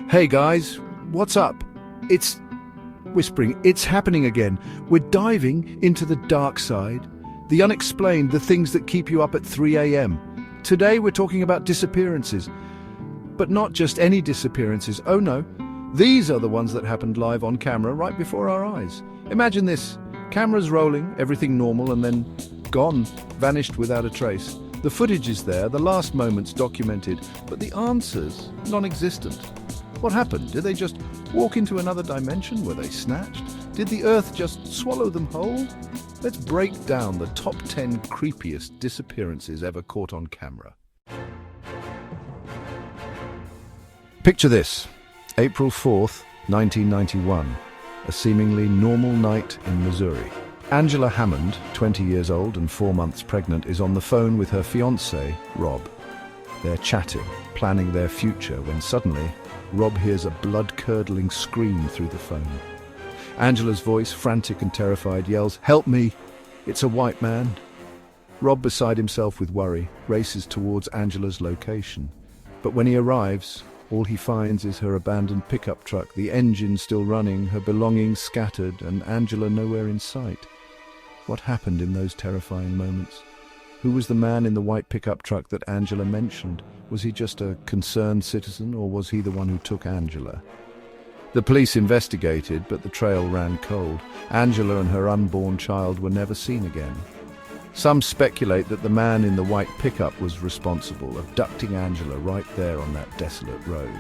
Hey guys, what's up? It's whispering, it's happening again. We're diving into the dark side, the unexplained, the things that keep you up at 3 a.m. Today we're talking about disappearances. But not just any disappearances, oh no. These are the ones that happened live on camera right before our eyes. Imagine this, cameras rolling, everything normal, and then gone, vanished without a trace. The footage is there, the last moments documented, but the answers non-existent. What happened? Did they just walk into another dimension? Were they snatched? Did the Earth just swallow them whole? Let's break down the top 10 creepiest disappearances ever caught on camera. Picture this, April 4th, 1991, a seemingly normal night in Missouri. Angela Hammond, 20 years old and 4 months pregnant, is on the phone with her fiancé, Rob. They're chatting, planning their future, when suddenly Rob hears a blood-curdling scream through the phone. Angela's voice, frantic and terrified, yells, "Help me! It's a white man!" Rob, beside himself with worry, races towards Angela's location. But when he arrives, all he finds is her abandoned pickup truck, the engine still running, her belongings scattered, and Angela nowhere in sight. What happened in those terrifying moments? Who was the man in the white pickup truck that Angela mentioned? Was he just a concerned citizen, or was he the one who took Angela? The police investigated, but the trail ran cold. Angela and her unborn child were never seen again. Some speculate that the man in the white pickup was responsible, abducting Angela right there on that desolate road.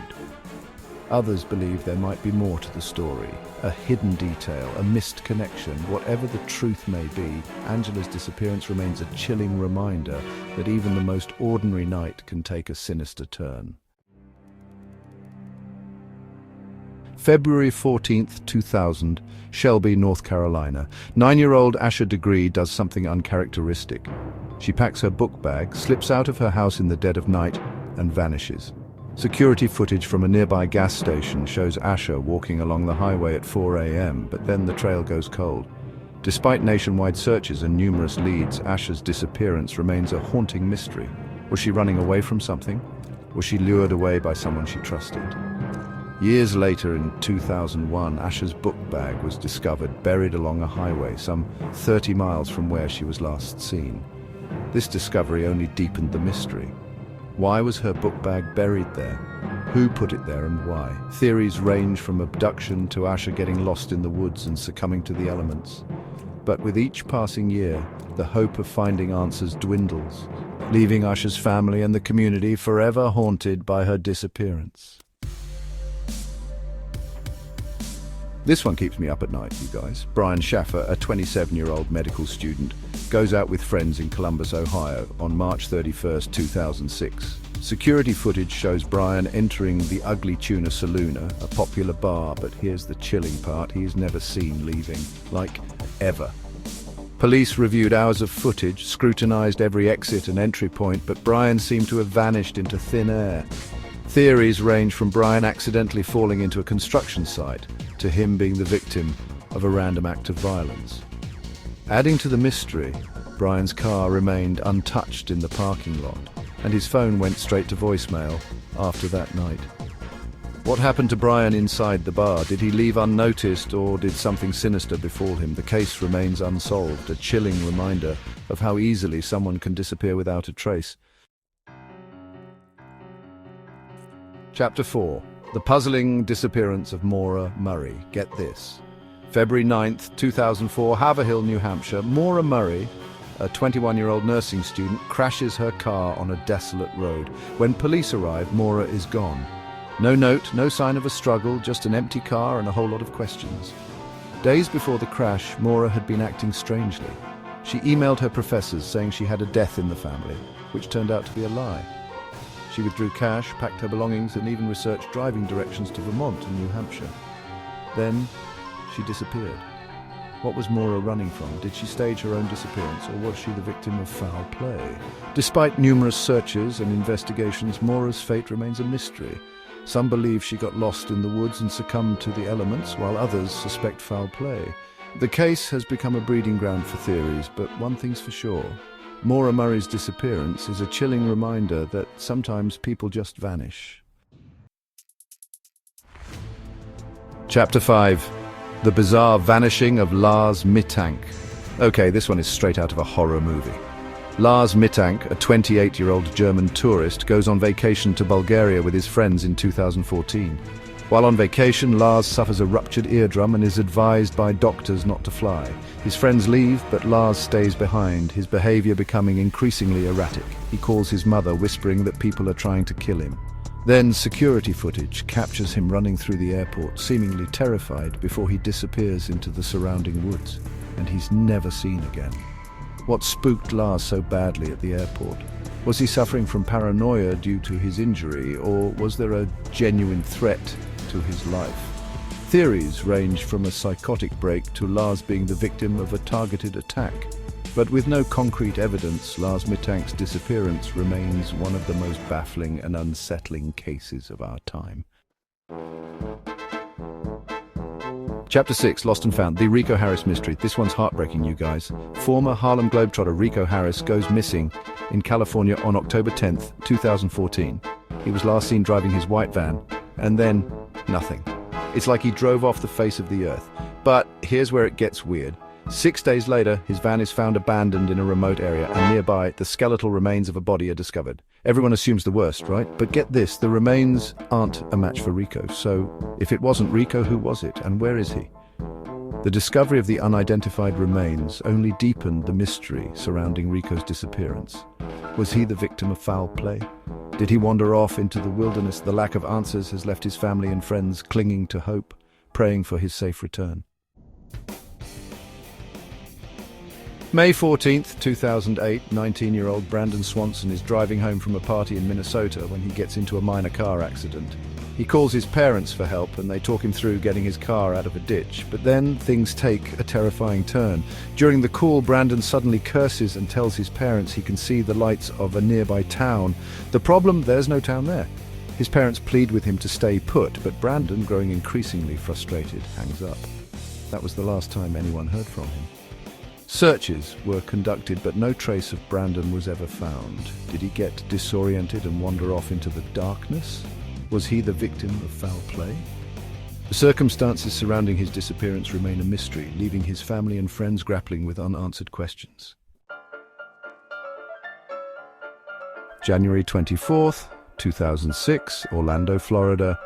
Others believe there might be more to the story, a hidden detail, a missed connection. Whatever the truth may be, Angela's disappearance remains a chilling reminder that even the most ordinary night can take a sinister turn. February 14th, 2000, Shelby, North Carolina. 9-year-old Asha Degree does something uncharacteristic. She packs her book bag, slips out of her house in the dead of night, and vanishes. Security footage from a nearby gas station shows Asha walking along the highway at 4 a.m., but then the trail goes cold. Despite nationwide searches and numerous leads, Asha's disappearance remains a haunting mystery. Was she running away from something? Was she lured away by someone she trusted? Years later, in 2001, Asha's book bag was discovered buried along a highway some 30 miles from where she was last seen. This discovery only deepened the mystery. Why was her book bag buried there? Who put it there and why? Theories range from abduction to Asha getting lost in the woods and succumbing to the elements. But with each passing year, the hope of finding answers dwindles, leaving Asha's family and the community forever haunted by her disappearance. This one keeps me up at night, you guys. Brian Shaffer, a 27-year-old medical student, goes out with friends in Columbus, Ohio on March 31st, 2006. Security footage shows Brian entering the Ugly Tuna Saloona, a popular bar, but here's the chilling part, he is never seen leaving, like, ever. Police reviewed hours of footage, scrutinized every exit and entry point, but Brian seemed to have vanished into thin air. Theories range from Brian accidentally falling into a construction site to him being the victim of a random act of violence. Adding to the mystery, Brian's car remained untouched in the parking lot, and his phone went straight to voicemail after that night. What happened to Brian inside the bar? Did he leave unnoticed, or did something sinister befall him? The case remains unsolved, a chilling reminder of how easily someone can disappear without a trace. Chapter 4. The puzzling disappearance of Maura Murray. Get this. February 9th, 2004, Haverhill, New Hampshire. Maura Murray, a 21-year-old nursing student, crashes her car on a desolate road. When police arrive, Maura is gone. No note, no sign of a struggle, just an empty car and a whole lot of questions. Days before the crash, Maura had been acting strangely. She emailed her professors saying she had a death in the family, which turned out to be a lie. She withdrew cash, packed her belongings, and even researched driving directions to Vermont and New Hampshire. Then, she disappeared. What was Maura running from? Did she stage her own disappearance, or was she the victim of foul play? Despite numerous searches and investigations, Maura's fate remains a mystery. Some believe she got lost in the woods and succumbed to the elements, while others suspect foul play. The case has become a breeding ground for theories, but one thing's for sure. Maura Murray's disappearance is a chilling reminder that sometimes people just vanish. Chapter 5. The bizarre vanishing of Lars Mittank. Okay, this one is straight out of a horror movie. Lars Mittank, a 28-year-old German tourist, goes on vacation to Bulgaria with his friends in 2014. While on vacation, Lars suffers a ruptured eardrum and is advised by doctors not to fly. His friends leave, but Lars stays behind, his behavior becoming increasingly erratic. He calls his mother, whispering that people are trying to kill him. Then security footage captures him running through the airport, seemingly terrified, before he disappears into the surrounding woods, and he's never seen again. What spooked Lars so badly at the airport? Was he suffering from paranoia due to his injury, or was there a genuine threat to his life? Theories range from a psychotic break to Lars being the victim of a targeted attack. But with no concrete evidence, Lars Mittank's disappearance remains one of the most baffling and unsettling cases of our time. Chapter 6, Lost and Found, the Rico Harris mystery. This one's heartbreaking, you guys. Former Harlem Globetrotter Rico Harris goes missing in California on October 10th, 2014. He was last seen driving his white van, and then nothing. It's like he drove off the face of the earth. But here's where it gets weird. 6 days later, his van is found abandoned in a remote area, and nearby, the skeletal remains of a body are discovered. Everyone assumes the worst, right? But get this, the remains aren't a match for Rico. So, if it wasn't Rico, who was it, and where is he? The discovery of the unidentified remains only deepened the mystery surrounding Rico's disappearance. Was he the victim of foul play? Did he wander off into the wilderness? The lack of answers has left his family and friends clinging to hope, praying for his safe return. May 14th, 2008, 19-year-old Brandon Swanson is driving home from a party in Minnesota when he gets into a minor car accident. He calls his parents for help and they talk him through getting his car out of a ditch. But then things take a terrifying turn. During the call, Brandon suddenly curses and tells his parents he can see the lights of a nearby town. The problem, there's no town there. His parents plead with him to stay put, but Brandon, growing increasingly frustrated, hangs up. That was the last time anyone heard from him. Searches were conducted, but no trace of Brandon was ever found. Did he get disoriented and wander off into the darkness? Was he the victim of foul play? The circumstances surrounding his disappearance remain a mystery, leaving his family and friends grappling with unanswered questions. January 24th, 2006, Orlando, Florida.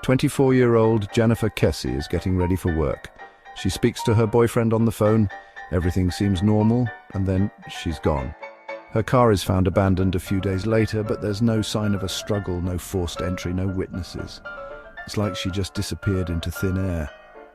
24-year-old Jennifer Kesse is getting ready for work. She speaks to her boyfriend on the phone. Everything seems normal, and then she's gone. Her car is found abandoned a few days later, but there's no sign of a struggle, no forced entry, no witnesses. It's like she just disappeared into thin air.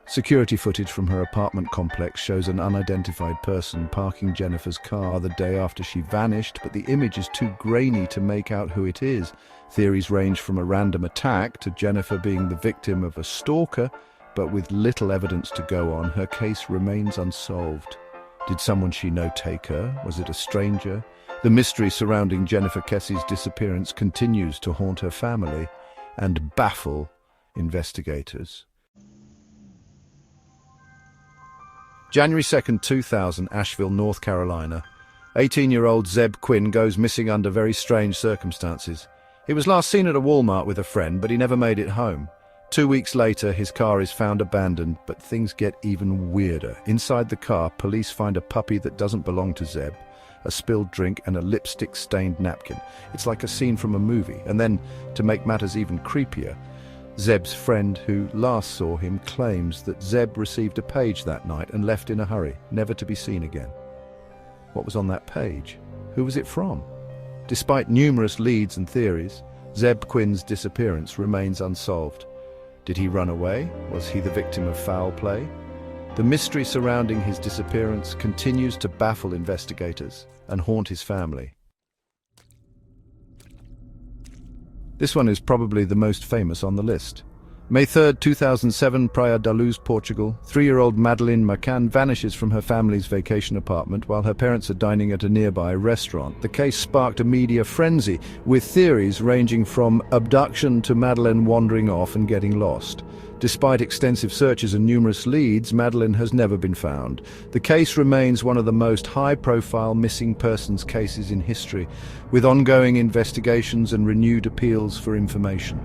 Security footage from her apartment complex shows an unidentified person parking Jennifer's car the day after she vanished, but the image is too grainy to make out who it is. Theories range from a random attack to Jennifer being the victim of a stalker, but with little evidence to go on, her case remains unsolved. Did someone she know take her? Was it a stranger? The mystery surrounding Jennifer Kesse's disappearance continues to haunt her family and baffle investigators. January 2nd, 2000, Asheville, North Carolina. 18-year-old Zebb Quinn goes missing under very strange circumstances. He was last seen at a Walmart with a friend, but he never made it home. 2 weeks later, his car is found abandoned, but things get even weirder. Inside the car, police find a puppy that doesn't belong to Zebb, a spilled drink, and a lipstick-stained napkin. It's like a scene from a movie. And then, to make matters even creepier, Zebb's friend, who last saw him, claims that Zebb received a page that night and left in a hurry, never to be seen again. What was on that page? Who was it from? Despite numerous leads and theories, Zebb Quinn's disappearance remains unsolved. Did he run away? Was he the victim of foul play? The mystery surrounding his disappearance continues to baffle investigators and haunt his family. This one is probably the most famous on the list. May 3rd, 2007, Praia da Luz, Portugal. 3-year-old Madeleine McCann vanishes from her family's vacation apartment while her parents are dining at a nearby restaurant. The case sparked a media frenzy, with theories ranging from abduction to Madeleine wandering off and getting lost. Despite extensive searches and numerous leads, Madeleine has never been found. The case remains one of the most high-profile missing persons cases in history, with ongoing investigations and renewed appeals for information.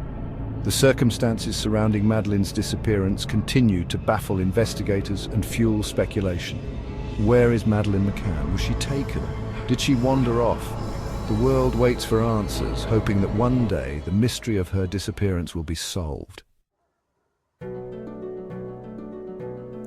The circumstances surrounding Madeleine's disappearance continue to baffle investigators and fuel speculation. Where is Madeleine McCann? Was she taken? Did she wander off? The world waits for answers, hoping that one day the mystery of her disappearance will be solved.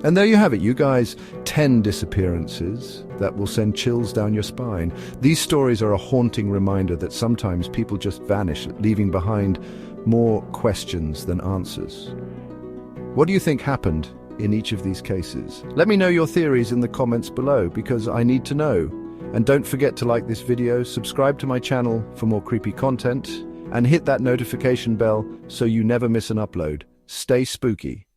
And there you have it, you guys. 10 disappearances that will send chills down your spine. These stories are a haunting reminder that sometimes people just vanish, leaving behind more questions than answers. What do you think happened in each of these cases? Let me know your theories in the comments below, because I need to know. And don't forget to like this video, subscribe to my channel for more creepy content, and hit that notification bell so you never miss an upload. Stay spooky.